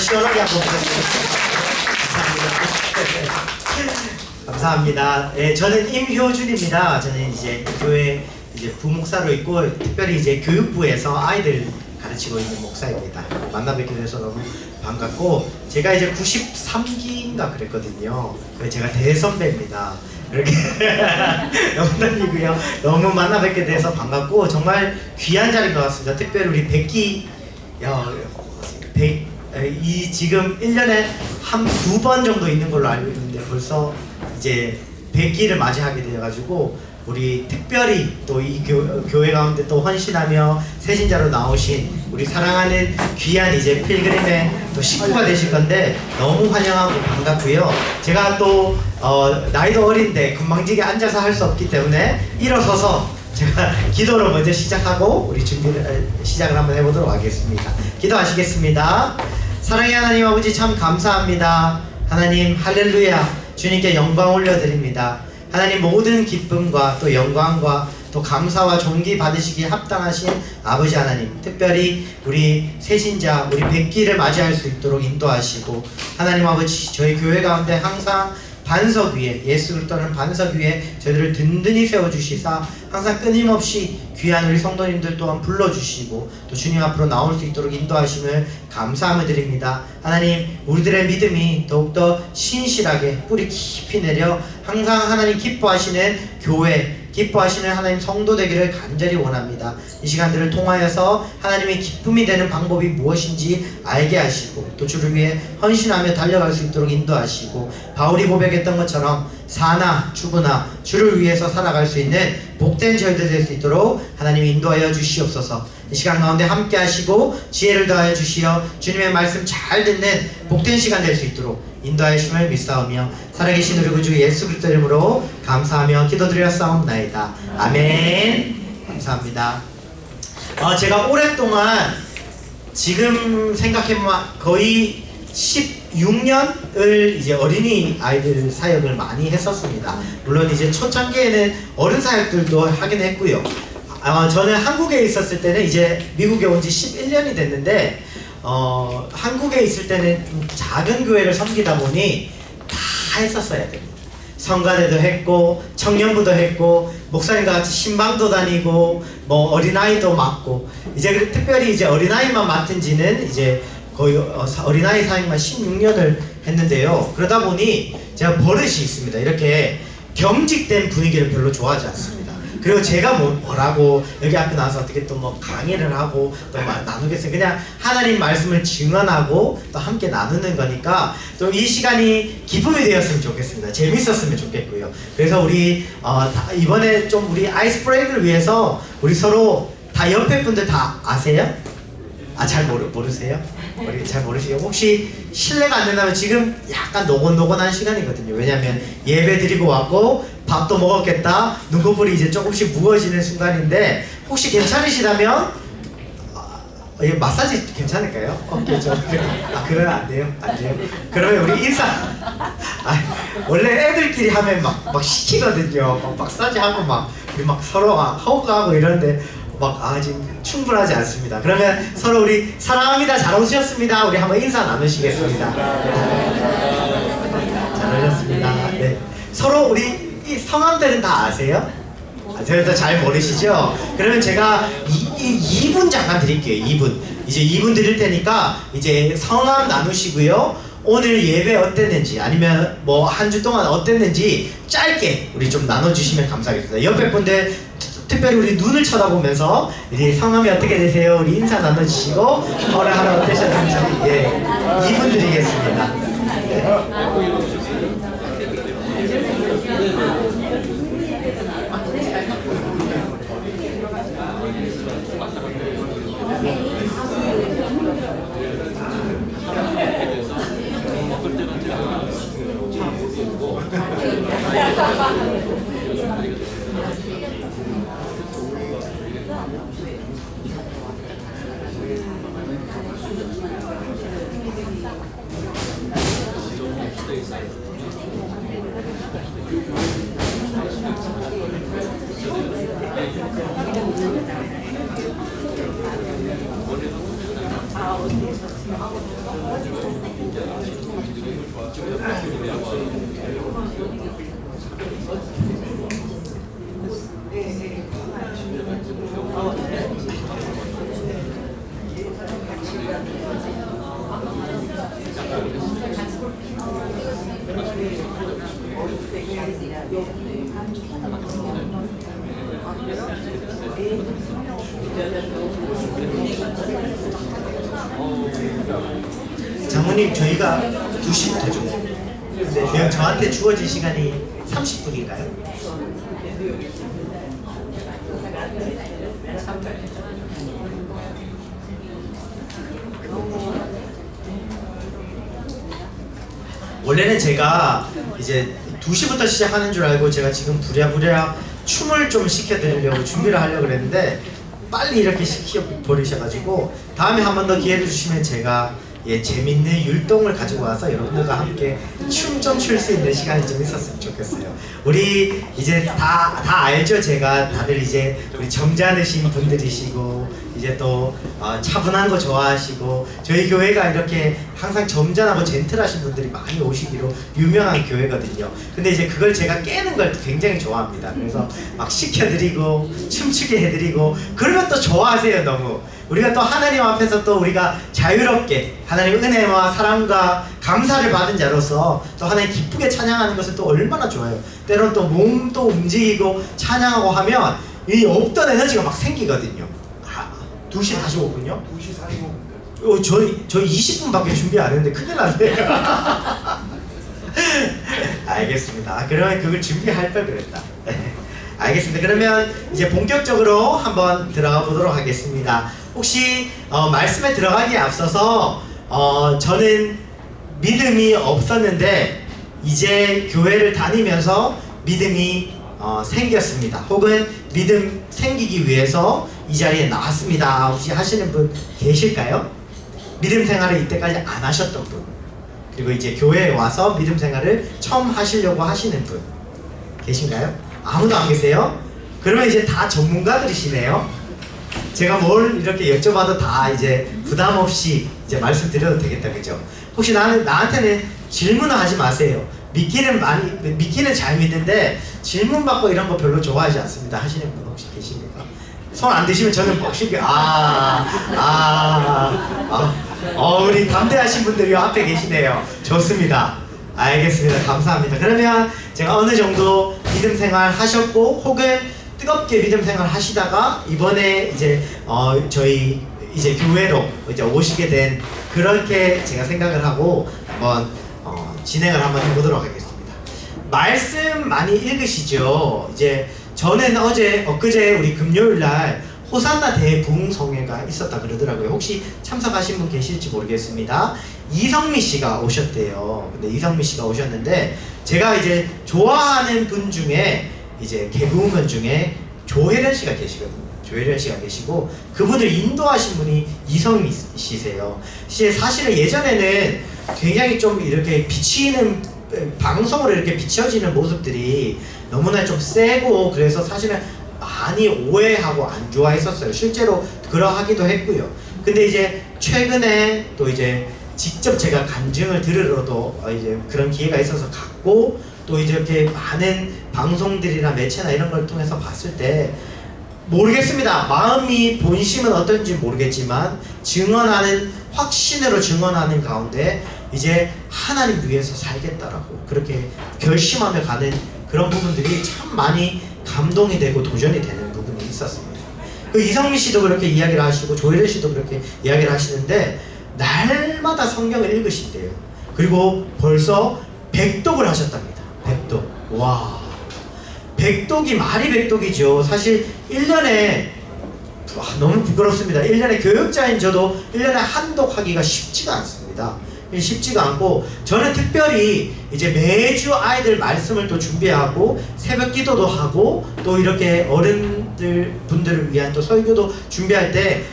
시원하게 한번 부탁드립니다. 감사합니다. 네, 저는 임효준입니다. 저는 이제 교회 이제 부목사로 있고 특별히 이제 교육부에서 아이들 가르치고 있는 목사입니다. 만나 뵙게 돼서 너무 반갑고 제가 이제 93기인가 그랬거든요. 그래서 제가 대선배입니다. 이렇게 영단이고요. 너무 만나 뵙게 돼서 반갑고 정말 귀한 자리인 것 같습니다. 특별히 우리 백기 이 지금 1년에 한 2번 정도 있는 걸로 알고 있는데 벌써 이제 100기를 맞이하게 되어가지고 우리 특별히 또 이 교회 가운데 또 헌신하며 새신자로 나오신 우리 사랑하는 귀한 이제 필그림의 또 식구가 되실 건데 너무 환영하고 반갑고요. 제가 또 나이도 어린데 건방지게 앉아서 할 수 없기 때문에 일어서서 제가 기도로 먼저 시작하고 우리 시작을 한번 해보도록 하겠습니다. 기도하시겠습니다. 사랑의 하나님 아버지 참 감사합니다. 하나님 할렐루야 주님께 영광 올려드립니다. 하나님 모든 기쁨과 또 영광과 또 감사와 존귀 받으시기에 합당하신 아버지 하나님, 특별히 우리 새신자 우리 백기를 맞이할 수 있도록 인도하시고 하나님 아버지 저희 교회 가운데 항상 반석 위에 예수 그리스도는 반석 위에 저희들을 든든히 세워주시사 항상 끊임없이 귀한 우리 성도님들 또한 불러주시고 또 주님 앞으로 나올 수 있도록 인도하심을 감사함을 드립니다. 하나님 우리들의 믿음이 더욱더 신실하게 뿌리 깊이 내려 항상 하나님 기뻐하시는 교회 기뻐하시는 하나님 성도 되기를 간절히 원합니다. 이 시간들을 통하여서 하나님의 기쁨이 되는 방법이 무엇인지 알게 하시고 또 주를 위해 헌신하며 달려갈 수 있도록 인도하시고 바울이 고백했던 것처럼 사나 죽으나 주를 위해서 살아갈 수 있는 복된 저희들 될 수 있도록 하나님이 인도하여 주시옵소서. 이 시간 가운데 함께 하시고 지혜를 더하여 주시어 주님의 말씀 잘 듣는 복된 시간 될 수 있도록 인도하여 주심을 믿사오며 살아계신 우리 구주 예수 그리스도 이름으로 감사하며 기도드렸사옵나이다. 아멘. 감사합니다. 제가 오랫동안 지금 생각해보면 거의 16년을 이제 어린이 아이들 사역을 많이 했었습니다. 물론 이제 초창기에는 어른 사역들도 하긴 했고요. 저는 한국에 있었을 때는 이제 미국에 온 지 11년이 됐는데 한국에 있을 때는 좀 작은 교회를 섬기다 보니 다 했었어야 됩니다. 성가대도 했고 청년부도 했고 목사님과 같이 신방도 다니고 뭐 어린아이도 맡고 이제 특별히 이제 어린아이만 맡은 지는 이제 거의 어린아이 사역만 16년을 했는데요. 그러다 보니 제가 버릇이 있습니다. 이렇게 경직된 분위기를 별로 좋아하지 않습니다. 그리고 제가 뭐라고 여기 앞에 나와서 어떻게 또 뭐 강의를 하고 또 나누겠어요. 그냥 하나님 말씀을 증언하고 또 함께 나누는 거니까 또 이 시간이 기쁨이 되었으면 좋겠습니다. 재밌었으면 좋겠고요. 그래서 우리 이번에 좀 우리 아이스 브레이크를 위해서 우리 서로 다 옆에 분들 다 아세요? 잘 모르세요? 우리 잘 모르시죠? 혹시 실례가 안 된다면 지금 약간 노곤노곤한 시간이거든요. 왜냐면 예배 드리고 왔고 밥도 먹었겠다. 눈꺼풀이 이제 조금씩 무거워지는 순간인데 혹시 괜찮으시다면 마사지 괜찮을까요? 어깨 좀 그러면 안 돼요? 안 돼요? 그러면 우리 인사 원래 애들끼리 하면 막 시키거든요. 막 마사지 하고 우리 서로 허가하고 이러는데 지금 충분하지 않습니다. 그러면 서로 우리 사랑합니다. 잘 오셨습니다. 우리 한번 인사 나누시겠습니다. 잘 오셨습니다. 네. 서로 우리 이 성함들은 다 아세요? 저희도 잘 모르시죠? 그러면 제가 2분 잠깐 드릴게요. 2분. 이제 2분 드릴 테니까 이제 성함 나누시고요. 오늘 예배 어땠는지 아니면 뭐 한 주 동안 어땠는지 짧게 우리 좀 나눠주시면 감사하겠습니다. 옆에 분들 특별히 우리 눈을 쳐다보면서 우리 성함이 어떻게 되세요? 우리 인사 나눠주시고 하루 어떠셨는지 2분 드리겠습니다. 네. 장모님 저희가 2시부터 좀 그냥 저한테 주어진 시간이 30분인가요? 원래는 제가 이제 2시부터 시작하는 줄 알고 제가 지금 부랴부랴 춤을 좀 시켜드리려고 준비를 하려고 그랬는데 빨리 이렇게 시켜버리셔가지고 다음에 한 번 더 기회를 주시면 제가 재밌는 율동을 가지고 와서 여러분들과 함께 춤 좀 출 수 있는 시간이 좀 있었으면 좋겠어요. 우리 이제 다 알죠? 제가 다들 이제 우리 점잖으신 분들이시고 이제 또 차분한 거 좋아하시고 저희 교회가 이렇게 항상 점잖하고 젠틀하신 분들이 많이 오시기로 유명한 교회거든요. 근데 이제 그걸 제가 깨는 걸 굉장히 좋아합니다. 그래서 막 시켜드리고 춤추게 해드리고 그러면 또 좋아하세요. 너무 우리가 또 하나님 앞에서 또 우리가 자유롭게 하나님의 은혜와 사랑과 감사를 받은 자로서 또 하나님 기쁘게 찬양하는 것은 또 얼마나 좋아요. 때로는 또 몸도 움직이고 찬양하고 하면 이 없던 에너지가 막 생기거든요. 2시 45분요? 2시 45분. 저희 20분밖에 준비 안 했는데 큰일 났네요. 알겠습니다. 그러면 그걸 준비할 걸 그랬다. 알겠습니다. 그러면 이제 본격적으로 한번 들어가 보도록 하겠습니다. 혹시 말씀에 들어가기에 앞서서 저는 믿음이 없었는데 이제 교회를 다니면서 믿음이 생겼습니다. 혹은 믿음 생기기 위해서 이 자리에 나왔습니다. 혹시 하시는 분 계실까요? 믿음 생활을 이때까지 안 하셨던 분, 그리고 이제 교회에 와서 믿음 생활을 처음 하시려고 하시는 분 계신가요? 아무도 안 계세요? 그러면 이제 다 전문가들이시네요. 제가 뭘 이렇게 여쭤봐도 다 이제 부담 없이 이제 말씀드려도 되겠다, 그죠? 혹시 나한테는 질문을 하지 마세요. 믿기는 잘 믿는데 질문 받고 이런 거 별로 좋아하지 않습니다. 하시는 분 혹시 계십니까? 손 안 드시면 저는 혹시 우리 담대하신 분들이 앞에 계시네요. 좋습니다. 알겠습니다. 감사합니다. 그러면 제가 어느 정도 믿음 생활 하셨고 혹은 뜨겁게 믿음 생활 하시다가 이번에 이제 저희 이제 교회로 이제 오시게 된 그렇게 제가 생각을 하고 한번 진행을 한번 해보도록 하겠습니다. 말씀 많이 읽으시죠? 이제 저는 엊그제 우리 금요일날 호산나 대부흥성회가 있었다 그러더라고요. 혹시 참석하신 분 계실지 모르겠습니다. 이성미 씨가 오셨대요. 근데 이성미 씨가 오셨는데 제가 이제 좋아하는 분 중에 이제 개그우먼 중에 조혜련 씨가 계시거든요. 조혜련 씨가 계시고 그분을 인도하신 분이 이성미 씨세요. 사실은 예전에는 굉장히 좀 이렇게 비치는 방송으로 이렇게 비춰지는 모습들이 너무나 좀 세고 그래서 사실은 많이 오해하고 안 좋아했었어요. 실제로 그러하기도 했고요. 근데 이제 최근에 또 이제 직접 제가 간증을 들으러도 이제 그런 기회가 있어서 갔고 또 이제 이렇게 많은 방송들이나 매체나 이런 걸 통해서 봤을 때 모르겠습니다. 마음이 본심은 어떤지 모르겠지만 확신으로 증언하는 가운데 이제 하나님 위해서 살겠다라고 그렇게 결심하며 가는 그런 부분들이 참 많이 감동이 되고 도전이 되는 부분이 있었습니다. 그 이성미 씨도 그렇게 이야기를 하시고 조혜련 씨도 그렇게 이야기를 하시는데 날마다 성경을 읽으신대요. 그리고 벌써 100독을 하셨답니다. 100독. 와, 100독이 말이 100독이죠. 사실 1년에 너무 부끄럽습니다. 1년에 교육자인 저도 1년에 한독 하기가 쉽지가 않습니다. 쉽지가 않고 저는 특별히 이제 매주 아이들 말씀을 또 준비하고 새벽 기도도 하고 또 이렇게 분들을 위한 또 설교도 준비할 때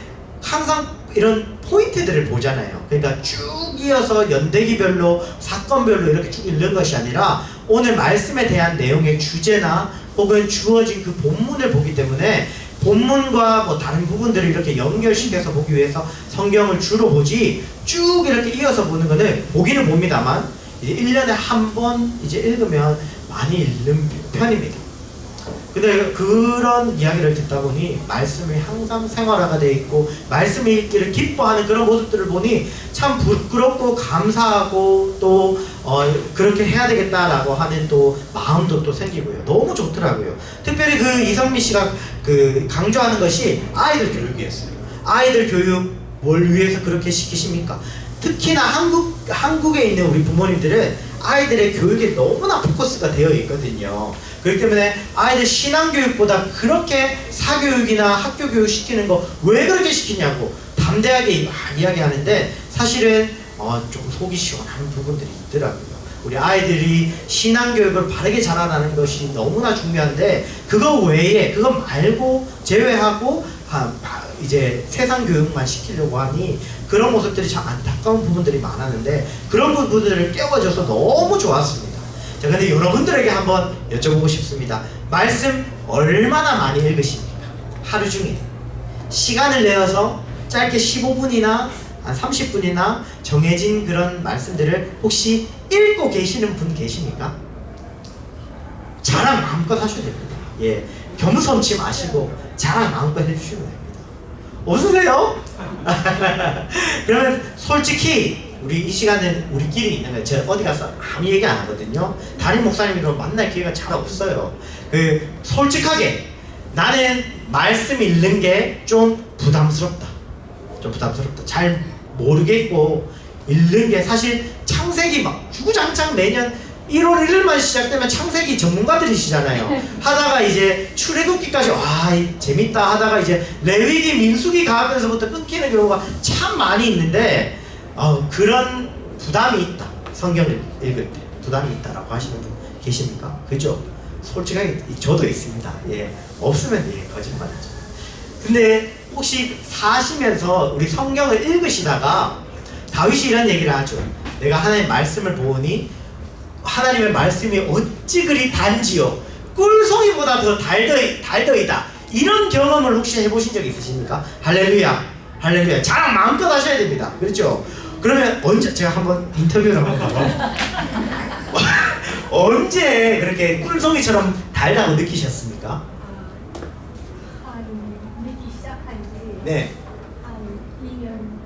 항상 이런 포인트들을 보잖아요. 그러니까 쭉 이어서 연대기별로 사건별로 이렇게 쭉 읽는 것이 아니라 오늘 말씀에 대한 내용의 주제나 혹은 주어진 그 본문을 보기 때문에 본문과 뭐 다른 부분들을 이렇게 연결시켜서 보기 위해서 성경을 주로 보지 쭉 이렇게 이어서 보는 거는 보기는 봅니다만 이제 1년에 한 번 이제 읽으면 많이 읽는 편입니다. 근데 그런 이야기를 듣다 보니 말씀이 항상 생활화가 돼 있고 말씀 읽기를 기뻐하는 그런 모습들을 보니 참 부끄럽고 감사하고 또 그렇게 해야 되겠다라고 하는 또 마음도 또 생기고요. 너무 좋더라고요. 특별히 그 이성미 씨가 그 강조하는 것이 아이들 교육이었어요. 아이들 교육 뭘 위해서 그렇게 시키십니까? 특히나 한국에 있는 우리 부모님들은 아이들의 교육에 너무나 포커스가 되어 있거든요. 그렇기 때문에 아이들 신앙교육보다 그렇게 사교육이나 학교교육 시키는 거 왜 그렇게 시키냐고 담대하게 이야기하는데 사실은 좀 속이 시원한 부분들이 있더라고요. 우리 아이들이 신앙교육을 바르게 자라나는 것이 너무나 중요한데 그거 외에 그거 말고 제외하고 이제 세상 교육만 시키려고 하니 그런 모습들이 참 안타까운 부분들이 많았는데 그런 부분들을 깨워줘서 너무 좋았습니다. 자, 근데 여러분들에게 한번 여쭤보고 싶습니다. 말씀 얼마나 많이 읽으십니까? 하루 중에 시간을 내어서 짧게 15분이나 한 30분이나 정해진 그런 말씀들을 혹시 읽고 계시는 분 계십니까? 자랑 마음껏 하셔도 됩니다. 예, 겸손치 마시고 자랑 마음껏 해주시면 됩니다. 없으세요? 그러면 솔직히 우리 이 시간은 우리끼리 있는 거예요. 제가 어디 가서 아무 얘기 안 하거든요. 담임 목사님이랑 만날 기회가 잘 없어요. 솔직하게 나는 말씀 읽는 게 좀 부담스럽다. 잘 모르겠고 읽는 게 사실 창세기 막 주구장창 매년 1월 1일만 시작되면 창세기 전문가들이시잖아요. 하다가 이제 출애굽기까지 재밌다 하다가 이제 레위기 민수기 가면서부터 끊기는 경우가 참 많이 있는데 그런 부담이 있다. 성경을 읽을 때 부담이 있다라고 하시는 분 계십니까? 그죠? 솔직하게 저도 있습니다. 예, 없으면 거짓말이죠. 근데 혹시 사시면서 우리 성경을 읽으시다가 다윗이 이런 얘기를 하죠. 내가 하나님의 말씀을 보니 하나님의 말씀이 어찌 그리 단지요 꿀송이보다 더 달더이다. 이런 경험을 혹시 해보신 적 있으십니까? 할렐루야, 할렐루야. 자랑 마음껏 하셔야 됩니다. 그렇죠? 그러면 언제 제가 한번 인터뷰를 한번 봐봐. 언제 그렇게 꿀송이처럼 달다고 느끼셨습니까? 믿기 시작한 지 네. 한 2년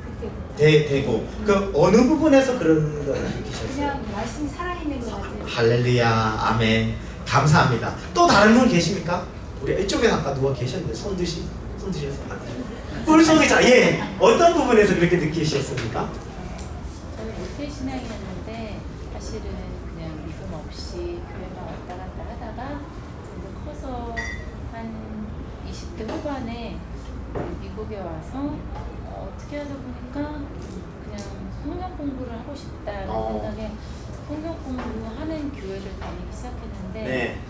그때부터 되고 그 어느 부분에서 그런 걸 느끼셨어요? 그냥 말씀이 살아있는 것 같아요. 할렐루야, 아멘. 감사합니다. 또 다른 분 계십니까? 우리 이쪽에 아까 누가 계셨는데 손 드셔서 꿀송이자 예. 어떤 부분에서 그렇게 느끼셨습니까? 저는 모태신앙이었는데 사실은 그냥 믿음 없이 교회만 왔다 갔다 하다가 좀 커서 한 20대 후반에 미국에 와서 어떻게 하다 보니까 그냥 성경 공부를 하고 싶다는 생각에 성경 공부하는 교회를 다니기 시작했는데 네.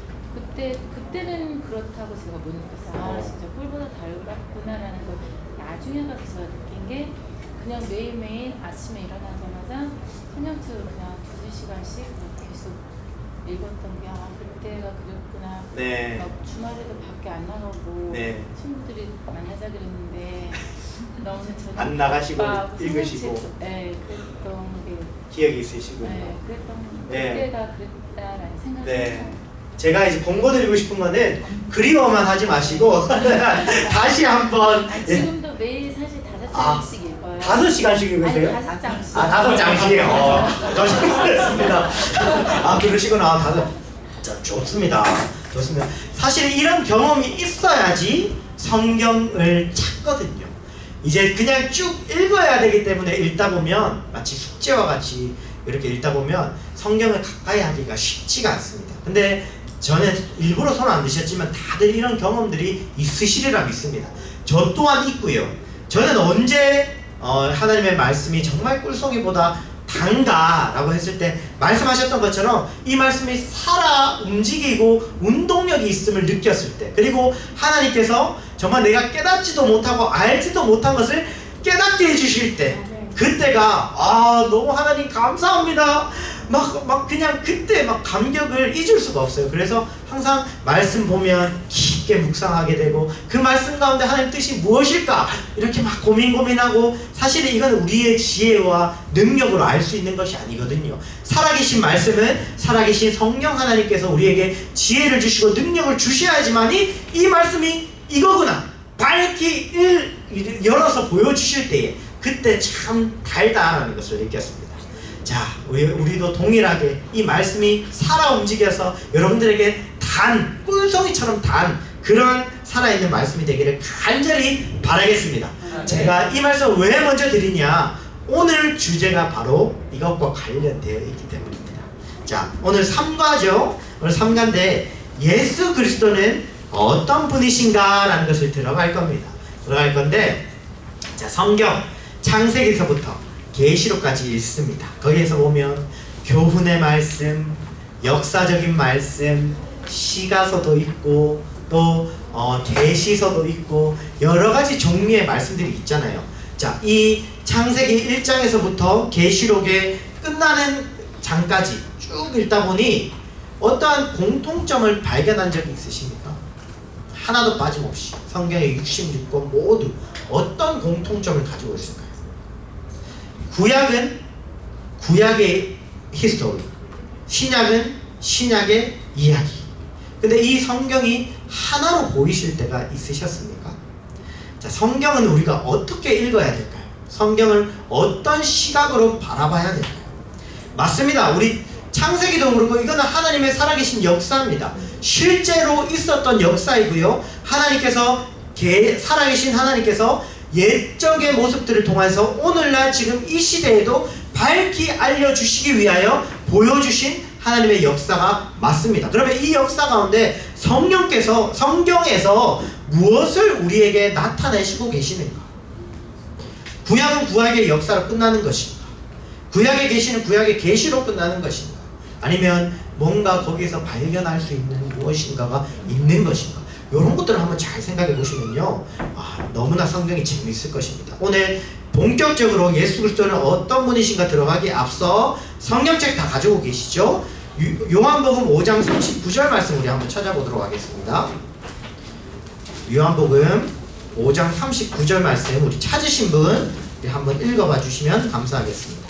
그때는 그렇다고 제가 못 느꼈어요. 진짜 꿀보다 달랐구나라는 걸 나중에 가서 제가 느낀 게 그냥 매일매일 아침에 일어나자마자 성경책을 그냥 2-3시간씩 계속 읽었던 게 그때가 그랬구나. 네. 막 주말에도 밖에 안 나가고 네. 친구들이 만나자 그랬는데 너무 저는 안 나가시고 읽으시고. 네, 그랬던 게 기억이 있으시군요. 네, 그랬던 네. 그때가 그랬다라는 생각이 네. 들어요. 제가 이제 권고드리고 싶은 거는 그리워만 하지 마시고 다시 한번 지금도 매일 사실 5장씩 읽어요. 5시간씩 읽으세요? 아니 5장씩. 5장씩. 좋습니다. 그러시구나. 좋습니다. 사실 이런 경험이 있어야지 성경을 찾거든요. 이제 그냥 쭉 읽어야 되기 때문에 읽다 보면 마치 숙제와 같이 이렇게 읽다 보면 성경을 가까이 하기가 쉽지가 않습니다. 근데 저는 일부러 손 안 드셨지만 다들 이런 경험들이 있으시리라 믿습니다. 저 또한 있고요. 저는 언제 하나님의 말씀이 정말 꿀송이보다 단가라고 했을 때 말씀하셨던 것처럼 이 말씀이 살아 움직이고 운동력이 있음을 느꼈을 때, 그리고 하나님께서 정말 내가 깨닫지도 못하고 알지도 못한 것을 깨닫게 해주실 때, 그때가 너무 하나님 감사합니다. 막 그냥 그때 막 감격을 잊을 수가 없어요. 그래서 항상 말씀 보면 깊게 묵상하게 되고 그 말씀 가운데 하나님 뜻이 무엇일까 이렇게 막 고민하고 사실은 이건 우리의 지혜와 능력으로 알 수 있는 것이 아니거든요. 살아계신 말씀은 살아계신 성령 하나님께서 우리에게 지혜를 주시고 능력을 주셔야지만이 이 말씀이 이거구나 밝히 열어서 보여주실 때에 그때 참 달다라는 것을 느꼈습니다. 자, 우리도 동일하게 이 말씀이 살아 움직여서 여러분들에게 단, 꿀송이처럼 단 그런 살아있는 말씀이 되기를 간절히 바라겠습니다. 제가 이 말씀을 왜 먼저 드리냐, 오늘 주제가 바로 이것과 관련되어 있기 때문입니다. 자, 오늘 3과죠. 오늘 3과인데 예수 그리스도는 어떤 분이신가 라는 것을 들어갈 건데, 자, 성경 창세기서부터 계시록까지 읽습니다. 거기에서 보면 교훈의 말씀, 역사적인 말씀, 시가서도 있고 또 계시서도 있고 여러 가지 종류의 말씀들이 있잖아요. 자, 이 창세기 1장에서부터 계시록에 끝나는 장까지 쭉 읽다 보니 어떠한 공통점을 발견한 적이 있으십니까? 하나도 빠짐없이 성경의 66권 모두 어떤 공통점을 가지고 있을까요? 구약은 구약의 히스토리, 신약은 신약의 이야기. 근데 이 성경이 하나로 보이실 때가 있으셨습니까? 자, 성경은 우리가 어떻게 읽어야 될까요? 성경을 어떤 시각으로 바라봐야 될까요? 맞습니다. 우리 창세기도 그렇고 이거는 하나님의 살아계신 역사입니다. 실제로 있었던 역사이고요. 하나님께서 살아계신 하나님께서 옛적의 모습들을 통해서 오늘날 지금 이 시대에도 밝히 알려주시기 위하여 보여주신 하나님의 역사가 맞습니다. 그러면 이 역사 가운데 성령께서 성경에서 무엇을 우리에게 나타내시고 계시는가? 구약은 구약의 역사로 끝나는 것인가? 구약의 계시는 구약의 계시로 끝나는 것인가? 아니면 뭔가 거기에서 발견할 수 있는 무엇인가가 있는 것인가? 이런 것들을 한번 잘 생각해 보시면요, 너무나 성경이 재미있을 것입니다. 오늘 본격적으로 예수 그리스도는 어떤 분이신가 들어가기에 앞서 성경책 다 가지고 계시죠? 요한복음 5장 39절 말씀 우리 한번 찾아보도록 하겠습니다. 요한복음 5장 39절 말씀 우리 찾으신 분 우리 한번 읽어봐 주시면 감사하겠습니다.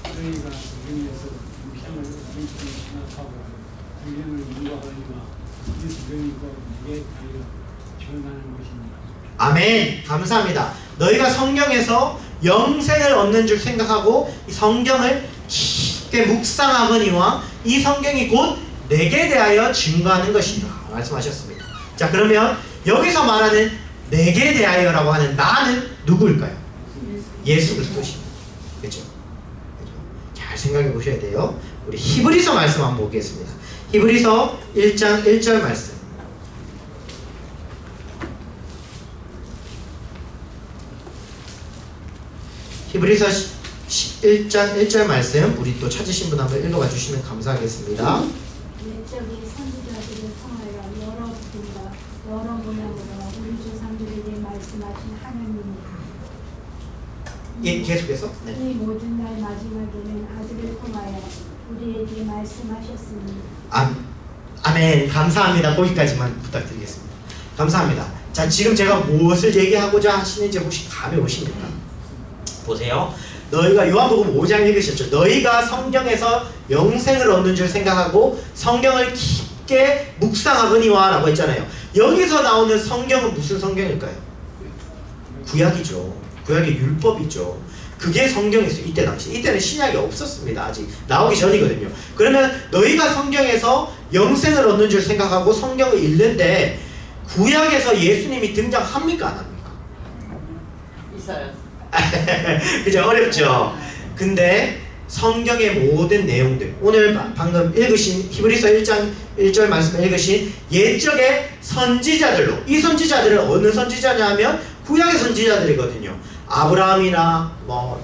저희가 주님에서 형을 생각하고 주님을 인도하니까 이 주님과 내게 전하는 것입니다. 아멘. 감사합니다. 너희가 성경에서 영생을 얻는 줄 생각하고 이 성경을 깊게 묵상하거니와 이 성경이 곧 내게 대하여 증거하는 것이다 말씀하셨습니다. 자, 그러면 여기서 말하는 내게 대하여라고 하는 나는 누구일까요? 예수 그리스도십니다. 그렇죠? 잘 생각해 보셔야 돼요. 우리 히브리서 말씀 한번 보겠습니다. 히브리서 1장 1절 말씀. 히브리서 1장 1절 말씀 우리 또 찾으신 분 한번 읽어봐 주시면 감사하겠습니다. 옛적의 선지자들을 통하여 여러 부분과 여러 모양으로 우리 조상들에게 말씀하신 하나님이니라. 예, 계속해서. 네. 이 모든 날 마지막에는 아들을 통하여 우리에게 말씀하셨으니. 아멘. 감사합니다. 거기까지만 부탁드리겠습니다. 감사합니다. 자, 지금 제가 무엇을 얘기하고자 하시는지 혹시 감이 오십니까? 보세요. 너희가 요한복음 5장 읽으셨죠? 너희가 성경에서 영생을 얻는 줄 생각하고 성경을 깊게 묵상하거니와 라고 했잖아요. 여기서 나오는 성경은 무슨 성경일까요? 구약이죠. 구약의 율법이죠. 그게 성경이었어요. 이때 당시. 이때는 신약이 없었습니다. 아직 나오기 전이거든요. 그러면 너희가 성경에서 영생을 얻는 줄 생각하고 성경을 읽는데 구약에서 예수님이 등장합니까? 안 합니까? 있어요. 그죠? 어렵죠? 근데 성경의 모든 내용들, 오늘 방금 읽으신 히브리서 1장 1절 말씀 읽으신 옛적의 선지자들로, 이 선지자들은 어느 선지자냐 하면 구약의 선지자들이거든요. 아브라함이나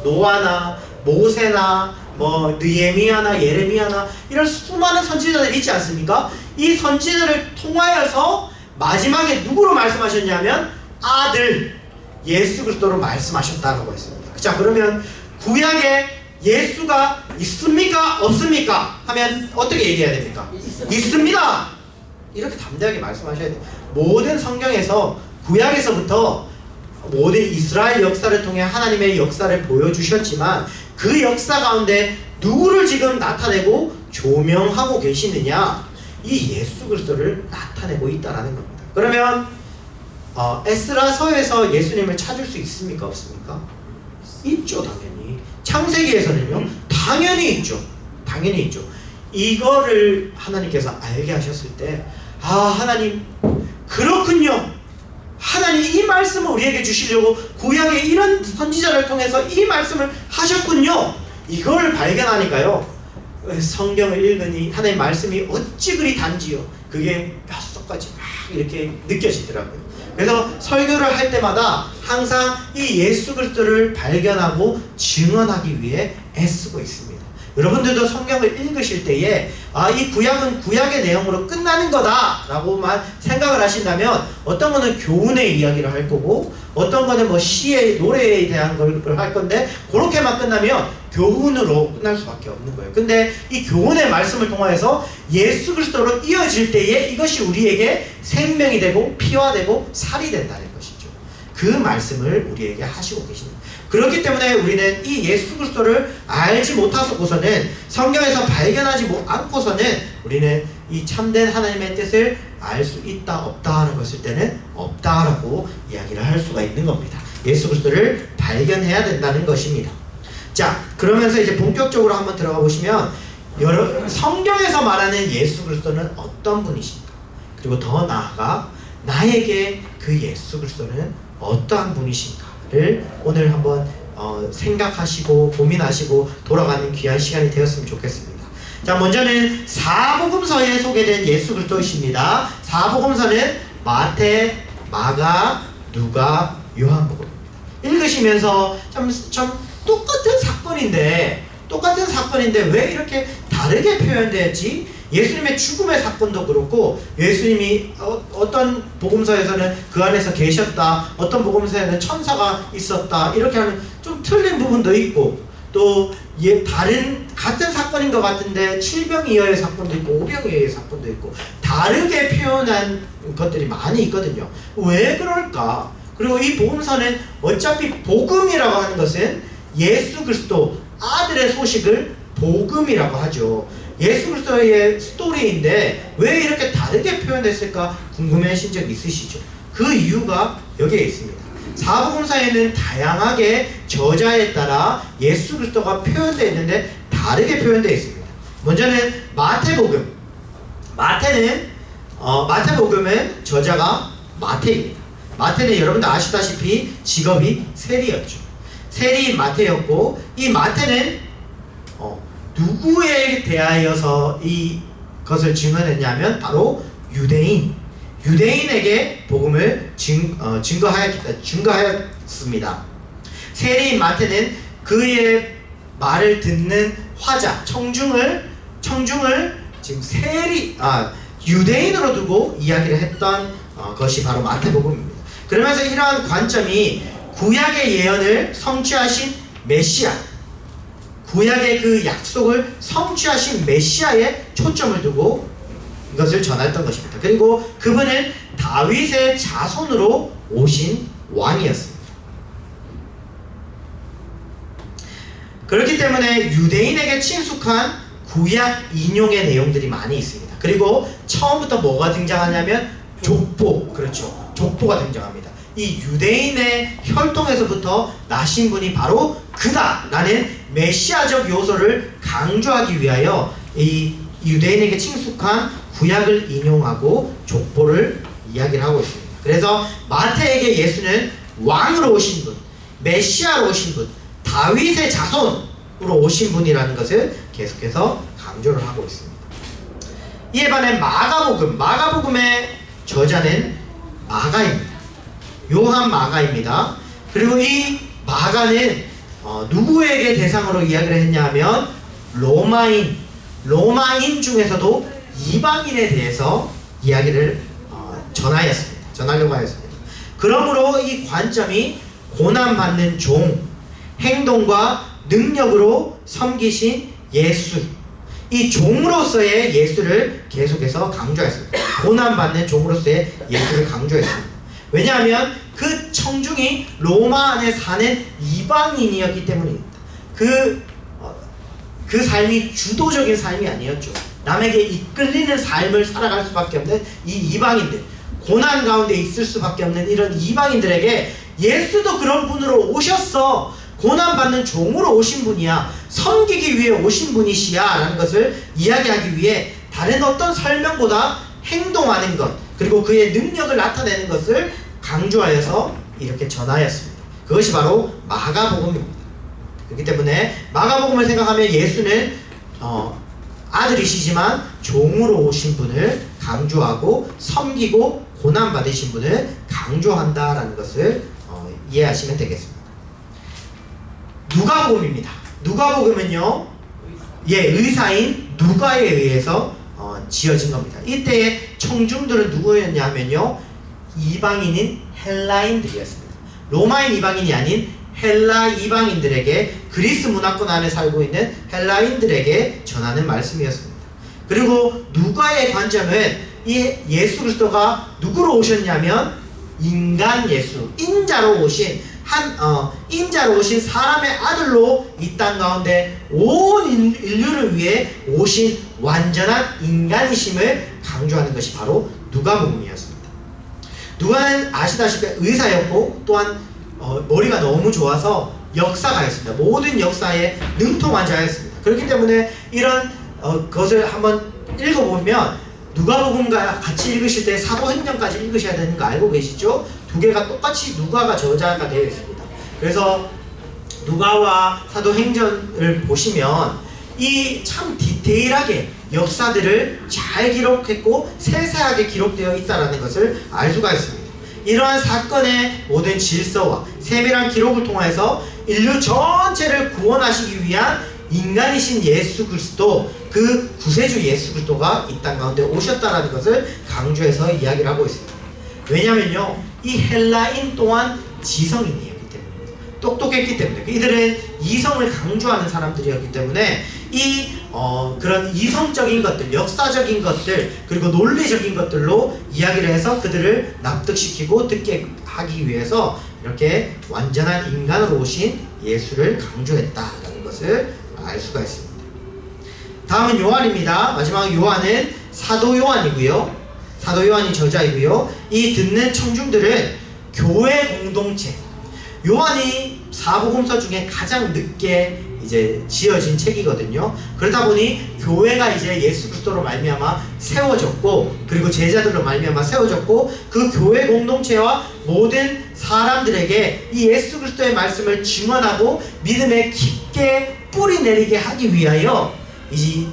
노아나 모세나 느헤미야나 예레미야나 이런 수많은 선지자들이 있지 않습니까? 이 선지자들을 통하여서 마지막에 누구로 말씀하셨냐면 아들 예수 그리스도로 말씀하셨다고 했습니다. 자, 그러면 구약의 예수가 있습니까? 없습니까? 하면 어떻게 얘기해야 됩니까? 있습니다. 이렇게 담대하게 말씀하셔야 돼요. 모든 성경에서 구약에서부터 모든 이스라엘 역사를 통해 하나님의 역사를 보여주셨지만 그 역사 가운데 누구를 지금 나타내고 조명하고 계시느냐? 이 예수 그리스도를 나타내고 있다라는 겁니다. 그러면 에스라서에서 예수님을 찾을 수 있습니까? 없습니까? 있죠, 당연히. 창세기에서는요, 당연히 있죠. 당연히 있죠. 이거를 하나님께서 알게 하셨을 때, 하나님, 그렇군요. 하나님 이 말씀을 우리에게 주시려고 구약의 이런 선지자를 통해서 이 말씀을 하셨군요. 이걸 발견하니까요, 성경을 읽으니 하나님 말씀이 어찌 그리 단지요. 그게 뼛속까지 막 이렇게 느껴지더라고요. 그래서 설교를 할 때마다 항상 이 예수 그리스도를 발견하고 증언하기 위해 애쓰고 있습니다. 여러분들도 성경을 읽으실 때에 이 구약은 구약의 내용으로 끝나는 거다 라고만 생각을 하신다면 어떤 거는 교훈의 이야기를 할 거고 어떤 거는 뭐 시의 노래에 대한 걸 할 건데 그렇게만 끝나면 교훈으로 끝날 수밖에 없는 거예요. 근데 이 교훈의 말씀을 통하여서 예수 그리스도로 이어질 때에 이것이 우리에게 생명이 되고 피와 되고 살이 된다는 것이죠. 그 말씀을 우리에게 하시고 계십니다. 그렇기 때문에 우리는 이 예수 그리스도를 알지 못하고서는 성경에서 발견하지 않고서는 우리는 이 참된 하나님의 뜻을 알 수 있다 없다라고 했을 때는 없다라고 이야기를 할 수가 있는 겁니다. 예수 그리스도를 발견해야 된다는 것입니다. 자, 그러면서 이제 본격적으로 한번 들어가 보시면 성경에서 말하는 예수 그리스도는 어떤 분이신가? 그리고 더 나아가 나에게 그 예수 그리스도는 어떠한 분이신가를 오늘 한번 생각하시고 고민하시고 돌아가는 귀한 시간이 되었으면 좋겠습니다. 자, 먼저는 사복음서에 소개된 예수 그리스도이십니다. 사복음서는 마태, 마가, 누가, 요한복음입니다. 읽으시면서 참 똑같은 사건인데 왜 이렇게 다르게 표현되었지? 예수님의 죽음의 사건도 그렇고 예수님이 어떤 복음서에서는 그 안에서 계셨다, 어떤 복음서에는 천사가 있었다, 이렇게 하는 좀 틀린 부분도 있고 또 같은 사건인 것 같은데 7병이어의 사건도 있고 5병이어의 사건도 있고 다르게 표현한 것들이 많이 있거든요. 왜 그럴까? 그리고 이 복음서는 어차피 복음이라고 하는 것은 예수 그리스도 아들의 소식을 복음이라고 하죠. 예수 그리스도의 스토리인데 왜 이렇게 다르게 표현됐을까 궁금해하신 적 있으시죠? 그 이유가 여기에 있습니다. 사복음서에는 다양하게 저자에 따라 예수 그리스도가 표현되어 있는데 다르게 표현되어 있습니다. 먼저는 마태복음. 마태복음은 저자가 마태입니다. 마태는 여러분들 아시다시피 직업이 세리였죠. 세리인 마태였고 이 마태는 누구에 대하여서 이것을 증언했냐면 바로 유대인에게 복음을 증거하였습니다. 세리인 마태는 그의 말을 듣는 화자, 청중을 지금 유대인으로 두고 이야기를 했던 것이 바로 마태복음입니다. 그러면서 이러한 관점이 구약의 예언을 성취하신 메시아, 구약의 그 약속을 성취하신 메시아에 초점을 두고 이것을 전했던 것입니다. 그리고 그분은 다윗의 자손으로 오신 왕이었습니다. 그렇기 때문에 유대인에게 친숙한 구약 인용의 내용들이 많이 있습니다. 그리고 처음부터 뭐가 등장하냐면 족보, 그렇죠. 족보가 등장합니다. 이 유대인의 혈통에서부터 나신 분이 바로 그다라는 메시아적 요소를 강조하기 위하여 이 유대인에게 친숙한 구약을 인용하고 족보를 이야기를 하고 있습니다. 그래서 마태에게 예수는 왕으로 오신 분, 메시아로 오신 분, 다윗의 자손으로 오신 분이라는 것을 계속해서 강조를 하고 있습니다. 이에 반해 마가복음의 저자는 마가입니다. 요한 마가입니다. 그리고 이 마가는 누구에게 대상으로 이야기를 했냐면 로마인 중에서도 이방인에 대해서 이야기를 전하려고 하였습니다. 그러므로 이 관점이 고난받는 종, 행동과 능력으로 섬기신 예수, 이 종으로서의 예수를 계속해서 강조했습니다. 고난받는 종으로서의 예수를 강조했습니다. 왜냐하면 그 청중이 로마 안에 사는 이방인이었기 때문입니다. 그 삶이 주도적인 삶이 아니었죠. 남에게 이끌리는 삶을 살아갈 수밖에 없는 이 이방인들, 고난 가운데 있을 수밖에 없는 이런 이방인들에게 예수도 그런 분으로 오셨어, 고난받는 종으로 오신 분이야, 섬기기 위해 오신 분이시야 라는 것을 이야기하기 위해 다른 어떤 설명보다 행동하는 것, 그리고 그의 능력을 나타내는 것을 강조하여서 이렇게 전하였습니다. 그것이 바로 마가복음입니다. 그렇기 때문에 마가복음을 생각하면 예수는 아들이시지만 종으로 오신 분을 강조하고 섬기고 고난받으신 분을 강조한다라는 것을 이해하시면 되겠습니다. 누가복음입니다. 누가복음은요, 의사인 누가에 의해서 지어진 겁니다. 이때의 청중들은 누구였냐면요, 이방인인 헬라인들이었습니다. 로마인 이방인이 아닌 헬라 이방인들에게, 그리스 문화권 안에 살고 있는 헬라인들에게 전하는 말씀이었습니다. 그리고 누가의 관점은 이 예수 그리스도가 누구로 오셨냐면 인간 예수, 인자로 오신 인자로 오신 사람의 아들로 이 땅 가운데 온 인류를 위해 오신 완전한 인간이심을 강조하는 것이 바로 누가복음이었습니다. 누가는 아시다시피 의사였고 또한 머리가 너무 좋아서 역사가였습니다. 모든 역사에 능통한 자였습니다. 그렇기 때문에 이런 것을 한번 읽어보면, 누가복음과 같이 읽으실 때 사도행전까지 읽으셔야 되는 거 알고 계시죠? 두 개가 똑같이 누가가 저자가 되어 있습니다. 그래서 누가와 사도행전을 보시면 이 참 디테일하게 역사들을 잘 기록했고 세세하게 기록되어 있다는 것을 알 수가 있습니다. 이러한 사건의 모든 질서와 세밀한 기록을 통해서 인류 전체를 구원하시기 위한 인간이신 예수 그리스도, 그 구세주 예수 그리스도가 이 땅 가운데 오셨다라는 것을 강조해서 이야기를 하고 있습니다. 왜냐면요, 이 헬라인 또한 지성인이었기 때문입니다. 똑똑했기 때문에, 이들은 이성을 강조하는 사람들이었기 때문에 그런 이성적인 것들, 역사적인 것들, 그리고 논리적인 것들로 이야기를 해서 그들을 납득시키고 듣게 하기 위해서 이렇게 완전한 인간으로 오신 예수를 강조했다라는 것을 알 수가 있습니다. 다음은 요한입니다. 마지막 요한은 사도 요한이고요. 사도 요한이 저자이고요. 이 듣는 청중들은 교회 공동체, 요한이 사복음서 중에 가장 늦게 이제 지어진 책이거든요. 그러다 보니 교회가 이제 예수 그리스도로 말미암아 세워졌고, 그리고 제자들로 말미암아 세워졌고, 그 교회 공동체와 모든 사람들에게 이 예수 그리스도의 말씀을 증언하고 믿음에 깊게 뿌리 내리게 하기 위하여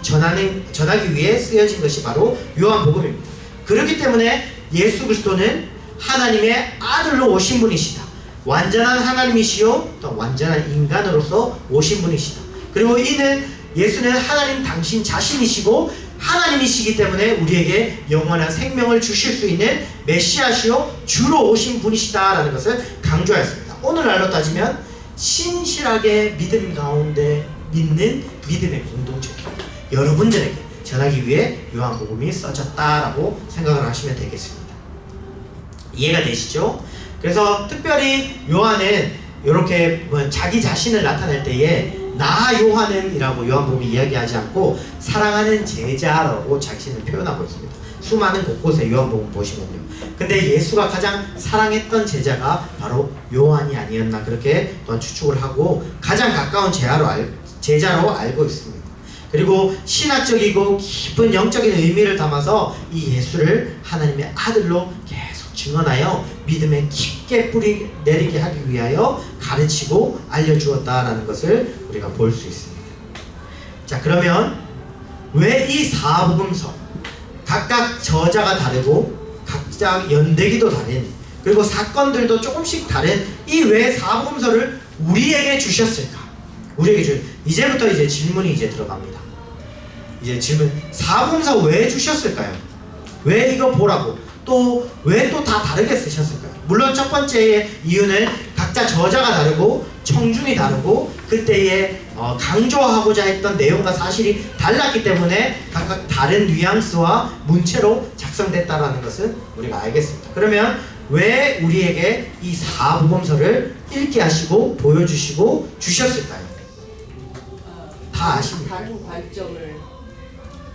전하기 위해 쓰여진 것이 바로 요한복음입니다. 그렇기 때문에 예수 그리스도는 하나님의 아들로 오신 분이시다. 완전한 하나님이시요 또 완전한 인간으로서 오신 분이시다. 그리고 예수는 하나님 당신 자신이시고 하나님이시기 때문에 우리에게 영원한 생명을 주실 수 있는 메시아시요 주로 오신 분이시다라는 것을 강조하였습니다. 오늘날로 따지면 신실하게 믿음 가운데 믿는 믿음의 공동체, 여러분들에게 전하기 위해 요한복음이 써졌다라고 생각을 하시면 되겠습니다. 이해가 되시죠? 그래서 특별히 요한은 이렇게 자기 자신을 나타낼 때에 나 요한은 이라고 요한복음이 이야기하지 않고 사랑하는 제자라고 자신을 표현하고 있습니다. 수많은 곳곳에 요한복음 보시면요. 근데 예수가 가장 사랑했던 제자가 바로 요한이 아니었나, 그렇게 또한 추측을 하고 가장 가까운 제자로 알고 있습니다. 그리고 신학적이고 깊은 영적인 의미를 담아서 이 예수를 하나님의 아들로 계속 증언하여 믿음에 깊게 뿌리 내리게 하기 위하여 가르치고 알려주었다라는 것을 우리가 볼 수 있습니다. 자, 그러면 왜 이 사복음서 각각 저자가 다르고 각자 연대기도 다른, 그리고 사건들도 조금씩 다른 이 왜 사복음서를 우리에게 주셨을까? 이제부터 이제 질문이 이제 들어갑니다. 이제 질문, 사복음서 왜 주셨을까요? 왜 이거 보라고? 또 왜 또 다 다르게 쓰셨을까요? 물론 첫 번째의 이유는 각자 저자가 다르고 청중이 다르고 그때에 강조하고자 했던 내용과 사실이 달랐기 때문에 각각 다른 뉘앙스와 문체로 작성됐다라는 것은 우리가 알겠습니다. 그러면 왜 우리에게 이 사복음서를 읽게 하시고 보여주시고 주셨을까요? 다 아십니까? 다른 관점을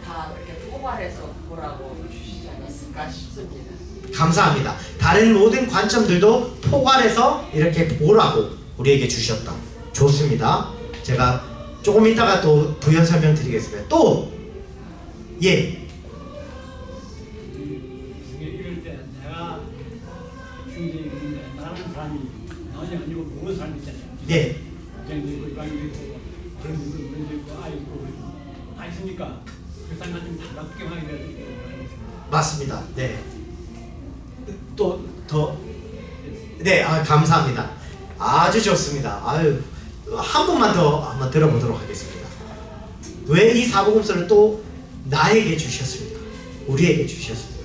다 이렇게 포괄해서 보라고 주시지 않았을까 싶습니다. 감사합니다. 다른 모든 관점들도 포괄해서 이렇게 보라고 우리에게 주셨다. 좋습니다. 제가 조금 이따가 또 부연 설명 드리겠습니다. 또 예. 중에 이럴 때 내가 중에 있는데 다른 사람이 나이 아니고 모르는 사람 있잖아요. 네. 굉장히 있고 이방인도 있고 그런 분도 있고 아이 있고 다 있으니까 그 사람한테 좀 달라붙게 하게 되는 맞습니다. 네. 또 더 네, 감사합니다. 아주 좋습니다. 아유, 한 번만 더 한번 들어보도록 하겠습니다. 왜 이 사복음서를 또 나에게 주셨습니까? 우리에게 주셨습니까?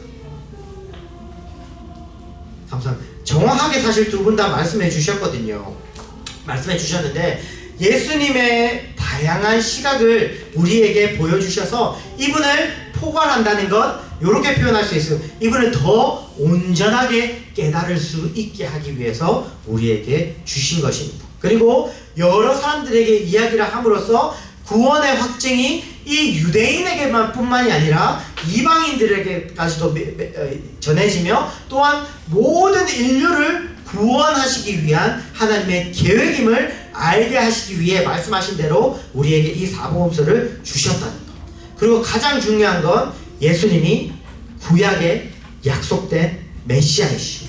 감사합니다. 정확하게 사실 두 분 다 말씀해 주셨거든요. 말씀해 주셨는데 예수님의 다양한 시각을 우리에게 보여주셔서 이분을 포괄한다는 것 이렇게 표현할 수 있어요. 이분을 더 온전하게 깨달을 수 있게 하기 위해서 우리에게 주신 것입니다. 그리고 여러 사람들에게 이야기를 함으로써 구원의 확증이 이 유대인에게만 뿐만이 아니라 이방인들에게까지도 전해지며 또한 모든 인류를 구원하시기 위한 하나님의 계획임을 알게 하시기 위해 말씀하신 대로 우리에게 이 사복음서를 주셨다는 것. 그리고 가장 중요한 건 예수님이 구약에 약속된 메시아이시오.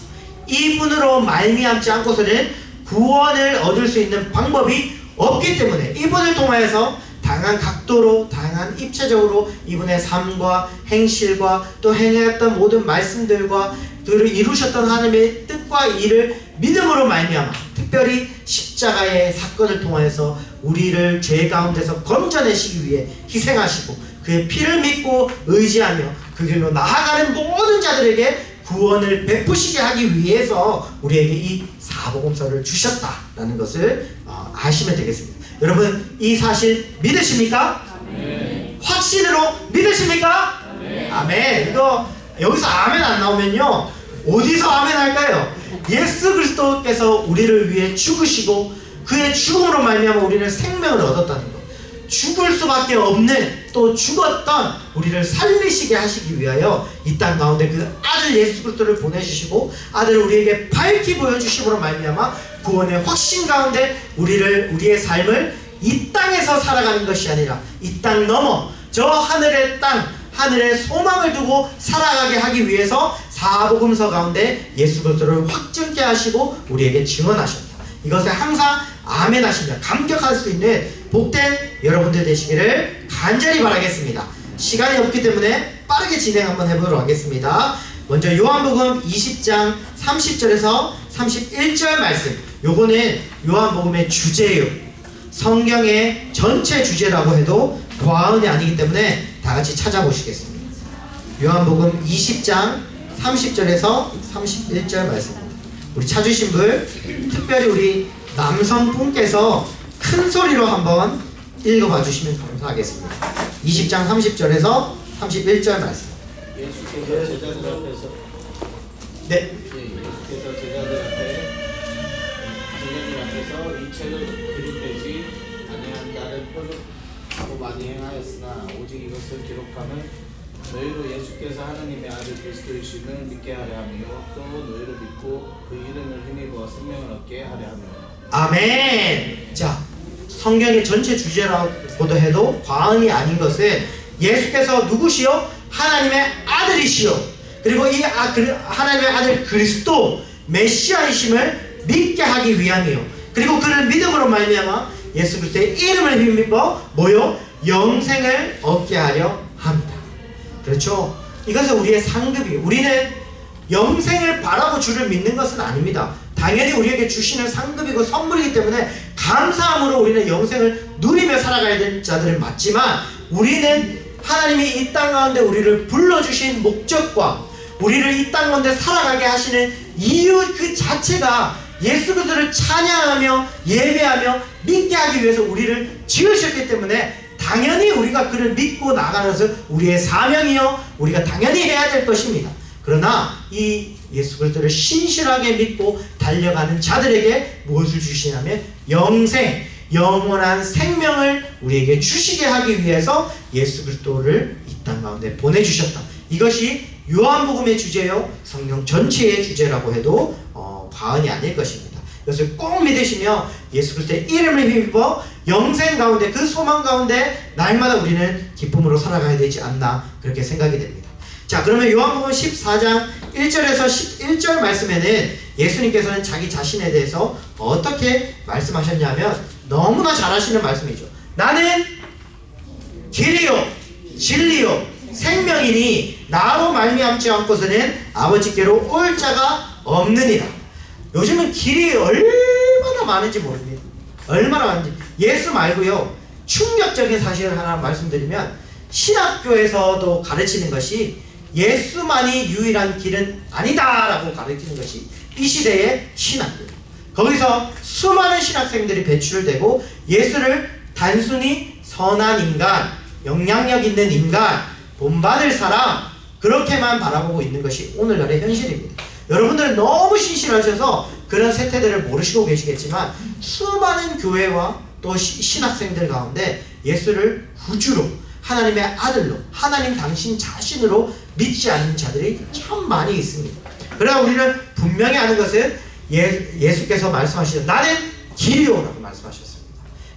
이분으로 말미암지 않고서는 구원을 얻을 수 있는 방법이 없기 때문에 이분을 통하여서 다양한 각도로 다양한 입체적으로 이분의 삶과 행실과 또 행했던 모든 말씀들과 그를 이루셨던 하나님의 뜻과 일을 믿음으로 말미암아 특별히 십자가의 사건을 통하여서 우리를 죄 가운데서 건져내시기 위해 희생하시고 그의 피를 믿고 의지하며 그 길로 나아가는 모든 자들에게 구원을 베푸시게 하기 위해서 우리에게 이 사복음서를 주셨다라는 것을 아시면 되겠습니다. 여러분 이 사실 믿으십니까? 아멘. 확신으로 믿으십니까? 아멘. 아멘. 이거 여기서 아멘 안 나오면요 어디서 아멘 할까요? 예수 그리스도께서 우리를 위해 죽으시고 그의 죽음으로 말미암아 우리는 생명을 얻었다는 것. 죽을 수밖에 없는 또 죽었던 우리를 살리시게 하시기 위하여 이 땅 가운데 그 아들 예수 그리스도를 보내주시고 아들을 우리에게 밝히 보여주심으로 말미암아 구원의 확신 가운데 우리의 삶을 이 땅에서 살아가는 것이 아니라 이 땅 넘어 저 하늘의 땅 하늘의 소망을 두고 살아가게 하기 위해서 사복음서 가운데 예수 그리스도를 확증케 하시고 우리에게 증언하셨다. 이것에 항상 아멘 하시며 감격할 수 있는 복된 여러분들 되시기를 간절히 바라겠습니다. 시간이 없기 때문에 빠르게 진행 한번 해보도록 하겠습니다. 먼저 요한복음 20장 30절에서 31절 말씀. 요거는 요한복음의 주제예요. 성경의 전체 주제라고 해도 과언이 아니기 때문에 다 같이 찾아보시겠습니다. 요한복음 20장 30절에서 31절 말씀입니다. 우리 찾으신 분, 특별히 우리 남성분께서 큰 소리로 한번 읽어봐 주시면 감사하겠습니다. 20장 30절에서 31절 말씀. 예수께서 제자들 앞에서 예수께서 제자들 앞에서 이 책을 그릇되지 아니한다는 표적하고 많이 행하였으나 오직 이것을 기록하면 너희로 예수께서 하나님의 아들 그리스도이심을 믿게 하려 하며 또 너희로 믿고 그 이름을 힘입어 생명을 얻게 하려 하며. 아멘. 자, 성경의 전체 주제라고도 해도 과언이 아닌 것은 예수께서 누구시요? 하나님의 아들이시요. 그리고 이 하나님의 아들 그리스도 메시아이심을 믿게 하기 위함이요. 그리고 그를 믿음으로 말미암아 예수 그리스도의 이름을 힘입어 뭐요? 영생을 얻게 하려 합니다. 그렇죠? 이것은 우리의 상급이에요. 우리는 영생을 바라고 주를 믿는 것은 아닙니다. 당연히 우리에게 주시는 상급이고 선물이기 때문에 감사함으로 우리는 영생을 누리며 살아가야 되는 자들은 맞지만 우리는 하나님이 이 땅 가운데 우리를 불러주신 목적과 우리를 이 땅 가운데 살아가게 하시는 이유 그 자체가 예수 그리스도를 찬양하며 예배하며 믿게 하기 위해서 우리를 지으셨기 때문에 당연히 우리가 그를 믿고 나가는 것은 우리의 사명이요 우리가 당연히 해야 될 것입니다. 그러나 이 예수 그리스도를 신실하게 믿고 달려가는 자들에게 무엇을 주시냐면 영생, 영원한 생명을 우리에게 주시게 하기 위해서 예수 그리스도를 이 땅 가운데 보내주셨다. 이것이 요한복음의 주제요 성경 전체의 주제라고 해도 과언이 아닐 것입니다. 이것을 꼭 믿으시며 예수 그리스도의 이름을 힘입어 영생 가운데 그 소망 가운데 날마다 우리는 기쁨으로 살아가야 되지 않나 그렇게 생각이 됩니다. 자, 그러면 요한복음 14장 1절에서 11절 말씀에는 예수님께서는 자기 자신에 대해서 어떻게 말씀하셨냐면 너무나 잘 하시는 말씀이죠. 나는 길이요 진리요 생명이니 나로 말미암지 않고서는 아버지께로 올 자가 없느니라. 요즘은 길이 얼마나 많은지 모릅니다. 얼마나 많은지. 예수 말고요 충격적인 사실을 하나 말씀드리면 신학교에서도 가르치는 것이 예수만이 유일한 길은 아니다라고 가르치는 것이 이 시대의 신학교예요. 거기서 수많은 신학생들이 배출되고 예수를 단순히 선한 인간, 영향력 있는 인간, 본받을 사람 그렇게만 바라보고 있는 것이 오늘날의 현실입니다. 여러분들은 너무 신실하셔서 그런 세태들을 모르시고 계시겠지만 수많은 교회와 또 신학생들 가운데 예수를 구주로 하나님의 아들로 하나님 당신 자신으로 믿지 않는 자들이 참 많이 있습니다. 그러나 우리는 분명히 아는 것은 예수께서 말씀하시죠. 나는 길이요라고 말씀하셨습니다.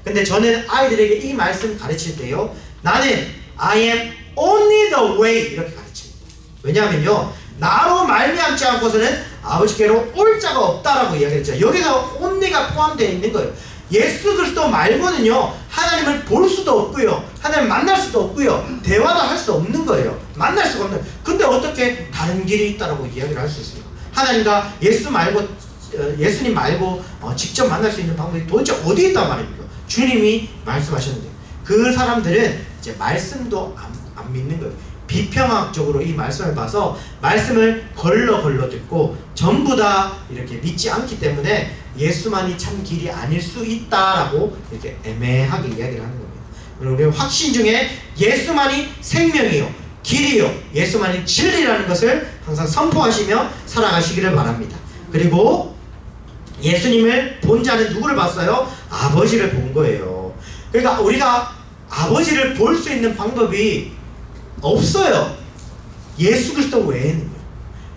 근데 저는 아이들에게 이 말씀 가르칠 때요 나는 I am only the way 이렇게 가르칩니다. 왜냐하면요 나로 말미암지 않고서는 아버지께로 올 자가 없다라고 이야기했죠. 여기서 only가 포함되어 있는 거예요. 예수 그리스도 말고는요 하나님을 볼 수도 없고요 하나님 만날 수도 없고요 대화도 할 수 없는 거예요. 만날 수가 없는. 근데 어떻게 다른 길이 있다라고 이야기를 할 수 있습니까? 하나님과 예수님 말고 직접 만날 수 있는 방법이 도대체 어디 있단 말입니까? 주님이 말씀하셨는데 그 사람들은 이제 말씀도 안 믿는 거예요. 비평학적으로 이 말씀을 봐서 말씀을 걸러 듣고 전부 다 이렇게 믿지 않기 때문에 예수만이 참 길이 아닐 수 있다라고 이렇게 애매하게 이야기를 하는 겁니다. 우리 확신 중에 예수만이 생명이요 길이요 예수만이 진리라는 것을 항상 선포하시며 살아가시기를 바랍니다. 그리고 예수님을 본 자는 누구를 봤어요? 아버지를 본 거예요. 그러니까 우리가 아버지를 볼 수 있는 방법이 없어요. 예수 그리스도 외에는요.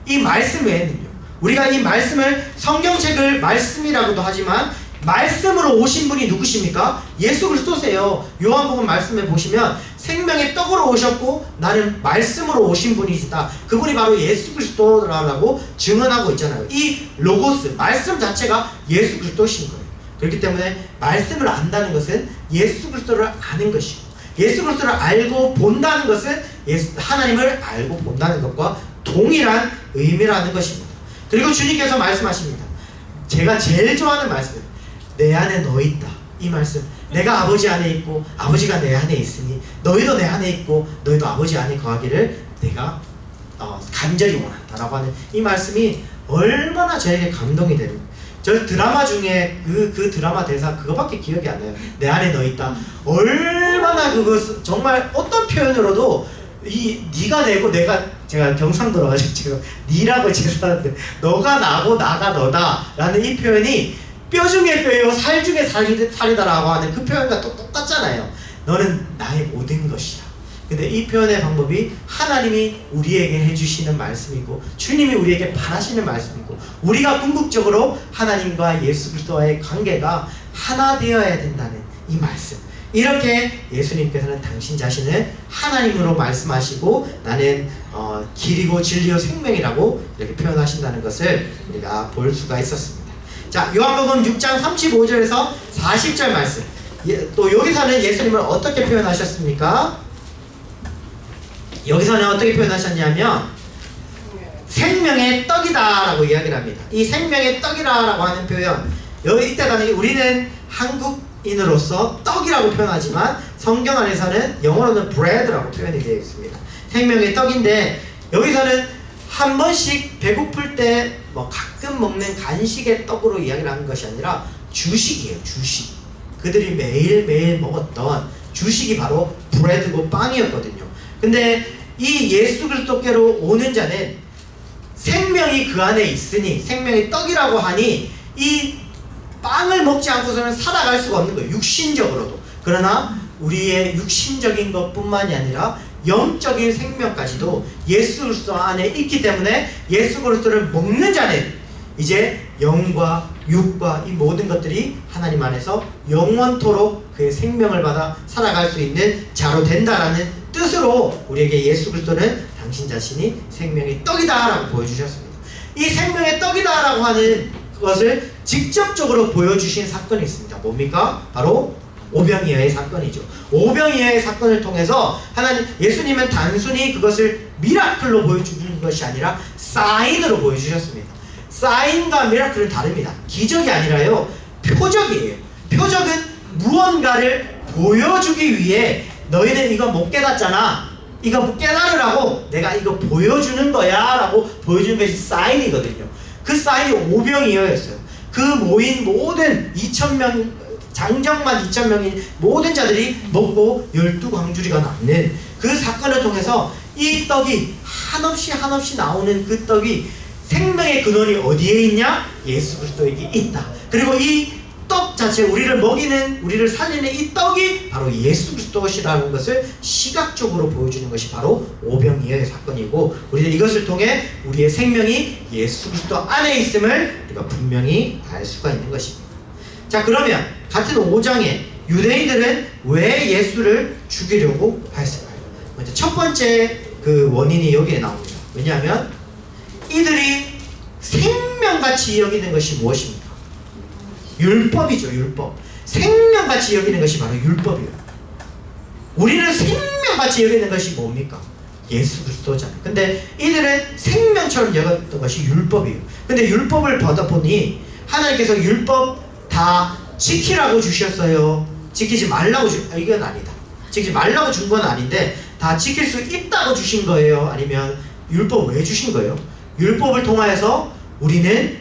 이 말씀 외에는요. 우리가 이 말씀을 성경책을 말씀이라고도 하지만 말씀으로 오신 분이 누구십니까? 예수 그리스도세요. 요한복음 말씀에 보시면 생명의 떡으로 오셨고 나는 말씀으로 오신 분이시다. 그분이 바로 예수 그리스도라고 증언하고 있잖아요. 이 로고스 말씀 자체가 예수 그리스도신 거예요. 그렇기 때문에 말씀을 안다는 것은 예수 그리스도를 아는 것이고 예수 그리스도를 알고 본다는 것은 하나님을 알고 본다는 것과 동일한 의미라는 것입니다. 그리고 주님께서 말씀하십니다. 제가 제일 좋아하는 말씀이에요. 내 안에 너 있다. 이 말씀. 내가 아버지 안에 있고 아버지가 내 안에 있으니 너희도 내 안에 있고 너희도 아버지 안에 거하기를 내가 간절히 원한다라고 하는 이 말씀이 얼마나 저에게 감동이 되는 거예요. 저 드라마 중에 그 드라마 대사 그거밖에 기억이 안 나요. 내 안에 너 있다. 얼마나 그거 정말 어떤 표현으로도 네가 내고 제가 경상도로 가지고 지금 니라고 제사하는데 너가 나고 나가 너다라는 이 표현이 뼈 중에 뼈요 살 중에 살이다라고 하는 그 표현과 또 똑같잖아요. 너는 나의 모든 것이야. 근데 이 표현의 방법이 하나님이 우리에게 해주시는 말씀이고 주님이 우리에게 바라시는 말씀이고 우리가 궁극적으로 하나님과 예수 그리스도와의 관계가 하나 되어야 된다는 이 말씀. 이렇게 예수님께서는 당신 자신을 하나님으로 말씀하시고 나는 길이고 진리요 생명이라고 이렇게 표현하신다는 것을 우리가 볼 수가 있었습니다. 자, 요한복음 6장 35절에서 40절 말씀. 또 여기서는 예수님을 어떻게 표현하셨습니까? 여기서는 어떻게 표현하셨냐면 생명의 떡이다 라고 이야기를 합니다. 이 생명의 떡이다 라고 하는 표현, 이때 당시 우리는 한국인으로서 떡이라고 표현하지만 성경 안에서는 영어로는 bread라고 표현이 되어 있습니다. 생명의 떡인데 여기서는 한 번씩 배고플 때 뭐 가끔 먹는 간식의 떡으로 이야기를 하는 것이 아니라 주식이에요. 주식. 그들이 매일매일 먹었던 주식이 바로 브레드고 빵이었거든요. 근데 이 예수 그리스도께로 오는 자는 생명이 그 안에 있으니, 생명이 떡이라고 하니 이 빵을 먹지 않고서는 살아갈 수가 없는 거예요. 육신적으로도. 그러나 우리의 육신적인 것뿐만이 아니라 영적인 생명까지도 예수 그리스도 안에 있기 때문에 예수 그리스도를 먹는 자는 이제 영과 육과 이 모든 것들이 하나님 안에서 영원토록 그의 생명을 받아 살아갈 수 있는 자로 된다라는 뜻으로 우리에게 예수 그리스도는 당신 자신이 생명의 떡이다 라고 보여주셨습니다. 이 생명의 떡이다 라고 하는 것을 직접적으로 보여주신 사건이 있습니다. 뭡니까? 바로 오병이어의 사건이죠. 오병이어의 사건을 통해서 예수님은 단순히 그것을 미라클로 보여주는 것이 아니라 사인으로 보여주셨습니다. 사인과 미라클은 다릅니다. 기적이 아니라요, 표적이에요. 표적은 무언가를 보여주기 위해 너희는 이거 못 깨닫잖아, 이거 깨달으라고 내가 이거 보여주는 거야 라고 보여주는 것이 사인이거든요. 그 사인이 오병이어였어요. 그 모인 모든 2,000명, 장정만 2,000명인 모든 자들이 먹고 12광주리가 남는 그 사건을 통해서 이 떡이 한없이 나오는 그 떡이 생명의 근원이 어디에 있냐? 예수 그리스도에게 있다. 그리고 이 떡 자체, 우리를 먹이는, 우리를 살리는 이 떡이 바로 예수 그리스도시라는 것을 시각적으로 보여주는 것이 바로 오병이어의 사건이고, 우리는 이것을 통해 우리의 생명이 예수 그리스도 안에 있음을 우리가 분명히 알 수가 있는 것입니다. 자, 그러면 같은 5장에 유대인들은 왜 예수를 죽이려고 했을까요? 먼저 첫 번째 그 원인이 여기에 나옵니다. 왜냐하면 이들이 생명같이 여기는 것이 무엇입니까? 율법이죠. 율법. 생명같이 여기는 것이 바로 율법이에요. 우리는 생명같이 여기는 것이 뭡니까? 예수 그리스도잖아요. 근데 이들은 생명처럼 여겼던 것이 율법이에요. 근데 율법을 받아 보니 하나님께서 율법 다 지키라고 주셨어요? 지키지 말라고 이건 아니다. 지키지 말라고 준 건 아닌데 다 지킬 수 있다고 주신 거예요? 아니면 율법 왜 주신 거예요? 율법을 통하여서 우리는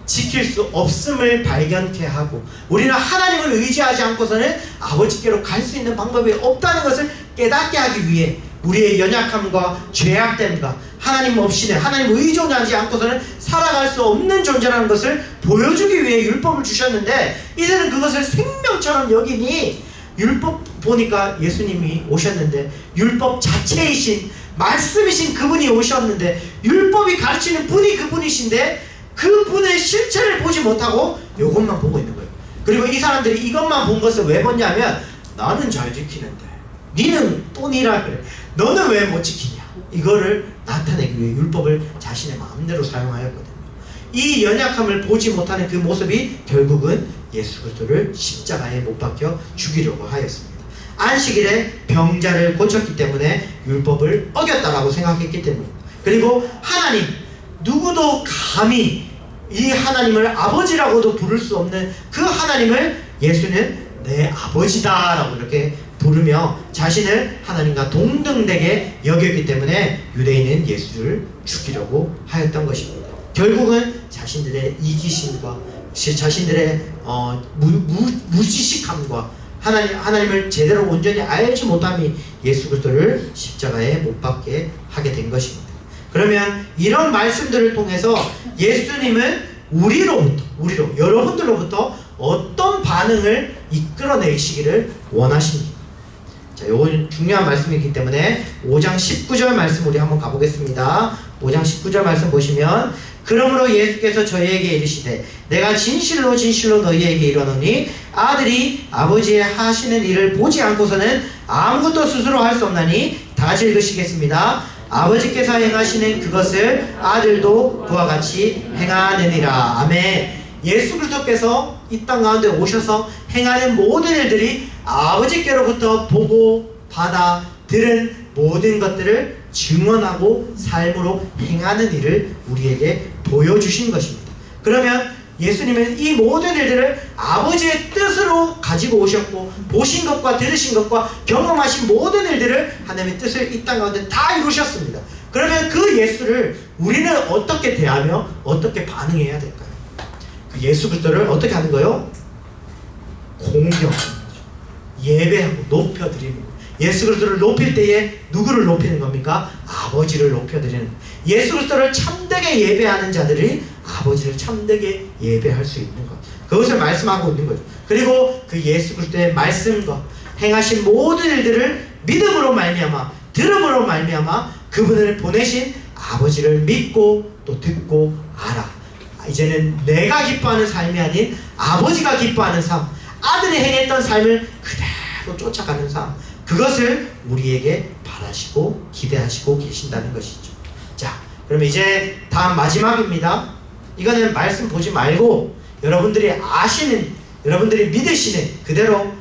지킬 수 없음을 발견케 하고, 우리는 하나님을 의지하지 않고서는 아버지께로 갈 수 있는 방법이 없다는 것을 깨닫게 하기 위해 우리의 연약함과 죄악됨과 하나님 없이는, 하나님 의존하지 않고서는 살아갈 수 없는 존재라는 것을 보여주기 위해 율법을 주셨는데, 이들은 그것을 생명처럼 여기니, 율법 보니까 예수님이 오셨는데 율법 자체이신 말씀이신 그분이 오셨는데, 율법이 가르치는 분이 그분이신데 그분의 실체를 보지 못하고 이것만 보고 있는 거예요. 그리고 이 사람들이 이것만 본 것을 왜 봤냐면, 나는 잘 지키는데 니는 또 니라 그래, 너는 왜 못 지키냐, 이거를 나타내기 위해 율법을 자신의 마음대로 사용하였거든요. 이 연약함을 보지 못하는 그 모습이 결국은 예수 그리스도를 십자가에 못 박혀 죽이려고 하였습니다. 안식일에 병자를 고쳤기 때문에 율법을 어겼다라고 생각했기 때문입니다. 그리고 하나님, 누구도 감히 이 하나님을 아버지라고도 부를 수 없는 그 하나님을 예수는 내 아버지다 라고 이렇게 부르며 자신을 하나님과 동등되게 여겼기 때문에 유대인은 예수를 죽이려고 하였던 것입니다. 결국은 자신들의 이기심과 자신들의 무지식함과 하나님을 제대로 온전히 알지 못함이 예수 그리스도를 십자가에 못 박게 하게 된 것입니다. 그러면 이런 말씀들을 통해서 예수님은 우리로 여러분들로부터 어떤 반응을 이끌어내시기를 원하십니다. 자, 요건 중요한 말씀이기 때문에 5장 19절 말씀 우리 한번 가보겠습니다. 5장 19절 말씀 보시면, 그러므로 예수께서 저희에게 이르시되 내가 진실로 너희에게 이르노니 아들이 아버지의 하시는 일을 보지 않고서는 아무것도 스스로 할 수 없나니, 다 같이 읽으시겠습니다. 아버지께서 행하시는 그것을 아들도 그와 같이 행하느니라. 아멘. 예수 그리스도께서 이 땅 가운데 오셔서 행하는 모든 일들이 아버지께로부터 보고 받아 들은 모든 것들을 증언하고 삶으로 행하는 일을 우리에게 보여주신 것입니다. 그러면 예수님은 이 모든 일들을 아버지의 뜻으로 가지고 오셨고, 보신 것과 들으신 것과 경험하신 모든 일들을 하나님의 뜻을 이 땅 가운데 다 이루셨습니다. 그러면 그 예수를 우리는 어떻게 대하며 어떻게 반응해야 될까요? 그 예수 그리스도를 어떻게 하는 거요? 공경하는 거죠. 예배하고 높여드리는 거예요. 예수 그리스도를 높일 때에 누구를 높이는 겁니까? 아버지를 높여드리는 거예요. 예수 그리스도를 참되게 예배하는 자들이 아버지를 참되게 예배할 수 있는 것. 그것을 말씀하고 있는 거죠. 그리고 그 예수 그리스도의 말씀과 행하신 모든 일들을 믿음으로 말미암아 들음으로 말미암아 그분을 보내신 아버지를 믿고 또 듣고 알아. 이제는 내가 기뻐하는 삶이 아닌 아버지가 기뻐하는 삶, 아들이 행했던 삶을 그대로 쫓아가는 삶, 그것을 우리에게 바라시고 기대하시고 계신다는 것이죠. 자, 그러면 이제 다음 마지막입니다. 이거는 말씀 보지 말고 여러분들이 아시는, 여러분들이 믿으시는 그대로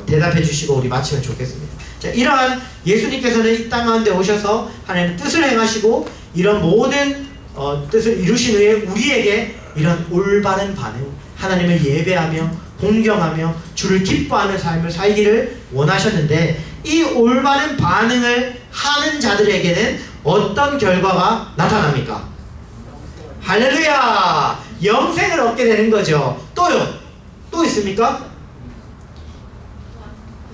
대답해 주시고 우리 마치면 좋겠습니다. 자, 이러한 예수님께서는 이 땅 가운데 오셔서 하나님의 뜻을 행하시고 이런 모든 뜻을 이루신 후에 우리에게 이런 올바른 반응, 하나님을 예배하며 공경하며 주를 기뻐하는 삶을 살기를 원하셨는데, 이 올바른 반응을 하는 자들에게는 어떤 결과가 나타납니까? 할렐루야! 영생을 얻게 되는 거죠. 또요? 또 있습니까?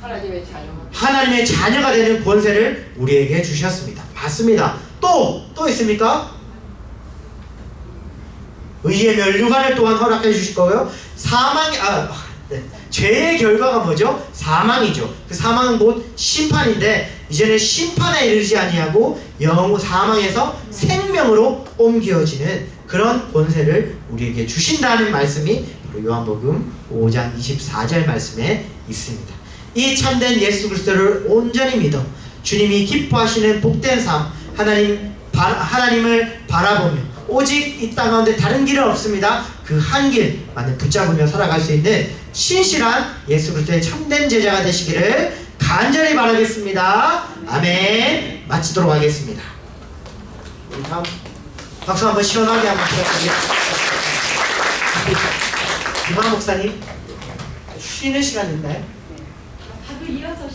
하나님의 자녀가 하나님의 자녀가 되는 권세를 우리에게 주셨습니다. 맞습니다. 또 있습니까? 의의 멸류관을 또한 허락해 주실 거고요. 죄의 결과가 뭐죠? 사망이죠. 그 사망은 곧 심판인데, 이제는 심판에 이르지 아니하고 사망에서 생명으로 옮겨지는 그런 권세를 우리에게 주신다는 말씀이 바로 요한복음 5장 24절 말씀에 있습니다. 이 참된 예수 그리스도를 온전히 믿어 주님이 기뻐하시는 복된 삶, 하나님을 바라보며 오직 이 땅 가운데 다른 길은 없습니다. 그 한 길만을 붙잡으며 살아갈 수 있는 신실한 예수 그리스도의 참된 제자가 되시기를 간절히 바라겠습니다. 아멘. 마치도록 하겠습니다. 우리 다음 박수 한번 시원하게 한번 부탁드립니다. 김한 목사님, 쉬는 시간 있나요? 다들 일어서